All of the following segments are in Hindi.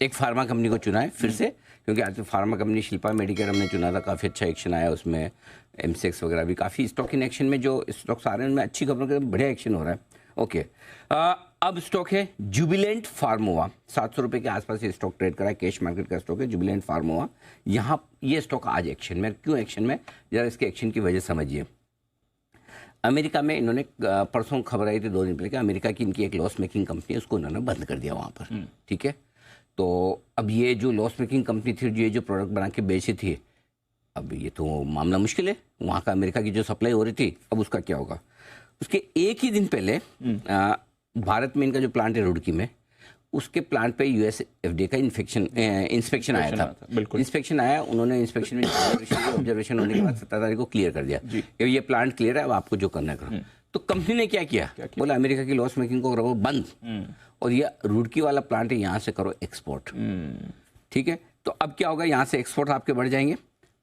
एक फार्मा कंपनी को चुना है फिर से, क्योंकि आज तो फार्मा कंपनी शिल्पा मेडिकेयर हमने चुना था, काफ़ी अच्छा एक्शन आया उसमें, एमसेक्स वगैरह भी काफ़ी स्टॉक इन एक्शन में, जो स्टॉक्स आ रहे हैं उनमें अच्छी खबरों का बढ़िया एक्शन हो रहा है। ओके, अब स्टॉक है जुबिलेंट फार्मोवा, 700 रुपये के आसपास ये स्टॉक ट्रेड करा है, कैश मार्केट का स्टॉक है जुबिलेंट फार्मोवा। यहाँ ये स्टॉक आज एक्शन में, क्यों एक्शन में, जरा इसके एक्शन की वजह समझिए। अमेरिका में इन्होंने परसों खबर आई थी 2 दिन पहले कि अमेरिका की इनकी एक लॉस मेकिंग कंपनी है, उसको इन्होंने बंद कर दिया वहाँ पर, ठीक है। तो अब ये जो लॉस मेकिंग कंपनी थी, ये जो प्रोडक्ट बना के बेची थी, अब ये तो मामला मुश्किल है, वहाँ का अमेरिका की जो सप्लाई हो रही थी, अब उसका क्या होगा। उसके एक ही दिन पहले भारत में इनका जो प्लांट है रुड़की में, उसके प्लांट पे यूएसएफडीए का इंस्पेक्शन आया था। इंस्पेक्शन आया, उन्होंने इंस्पेक्शन में ऑब्जर्वेशन होने के बाद 17 तारीख को क्लियर कर दिया कि ये प्लांट क्लियर है, अब आपको जो करना है करो। तो कंपनी ने क्या किया, बोला अमेरिका की लॉस मेकिंग को करो बंद, और ये रुड़की वाला प्लांट है यहाँ से करो एक्सपोर्ट, ठीक है। तो अब क्या होगा, यहाँ से एक्सपोर्ट आपके बढ़ जाएंगे,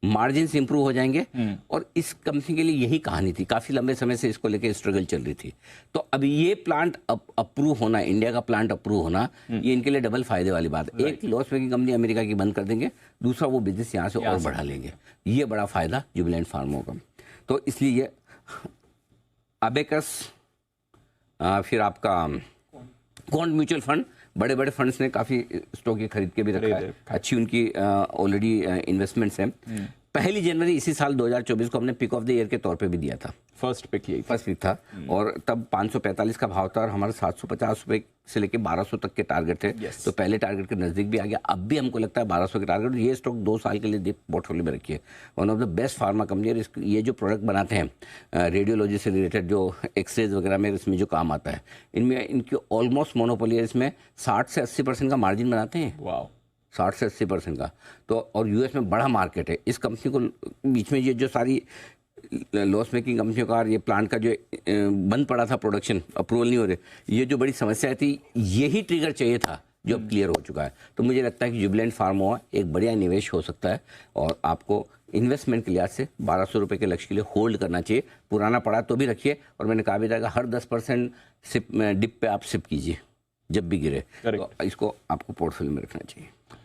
मार्जिन इंप्रूव हो जाएंगे, और इस कंपनी के लिए यही कहानी थी, काफी लंबे समय से इसको लेके स्ट्रगल चल रही थी। तो अब ये प्लांट अप्रूव होना, इंडिया का प्लांट अप्रूव होना, ये इनके लिए डबल फायदे वाली बात है। एक, लॉस मेकिंग कंपनी अमेरिका की बंद कर देंगे, दूसरा वो बिजनेस यहाँ से और बढ़ा लेंगे, ये बड़ा फायदा जुबिलेंट फार्मा का। तो इसलिए ये अबेकस, फिर आपका कॉन्ट म्यूचुअल फंड, बड़े बड़े फंड्स ने काफ़ी स्टॉक की खरीद के भी रखा है, अच्छी उनकी ऑलरेडी इन्वेस्टमेंट्स हैं। 1 जनवरी इसी साल 2024 को हमने पिक ऑफ द ईयर के तौर पे भी दिया था, फर्स्ट पिक था, और तब 545 का भाव था, और हमारे 750 रुपये से लेके 1200 तक के टारगेट थे। तो पहले टारगेट के नज़दीक भी आ गया, अब भी हमको लगता है 1200 के टारगेट। ये स्टॉक 2 साल के लिए पोर्टफोलियो में रखिए, one of the best pharma company. और ये जो प्रोडक्ट बनाते हैं रेडियोलॉजी से रिलेटेड, जो एक्सरेज वगैरह में इसमें जो काम आता है, इनमें इनकी ऑलमोस्ट मोनोपोली है, इसमें 60 से 80% का मार्जिन बनाते हैं। वाह, 60 से 80% का। तो और यूएस में बड़ा मार्केट है इस कंपनी को, बीच में ये जो सारी लॉस मेकिंग कंपनियों का, ये प्लांट का जो बंद पड़ा था, प्रोडक्शन अप्रूवल नहीं हो रहे, ये जो बड़ी समस्या थी, यही ट्रिगर चाहिए था जो अब क्लियर हो चुका है। तो मुझे लगता है कि जुबिलेंट फार्मा एक बढ़िया निवेश हो सकता है, और आपको इन्वेस्टमेंट के लिहाज से 1200 रुपये के लक्ष्य के लिए होल्ड करना चाहिए। पुराना पड़ा तो भी रखिए, और मैंने कहा भी था कि हर 10% डिप पे आप सिप कीजिए जब भी गिरे, तो इसको आपको पोर्टफोलियो में रखना चाहिए।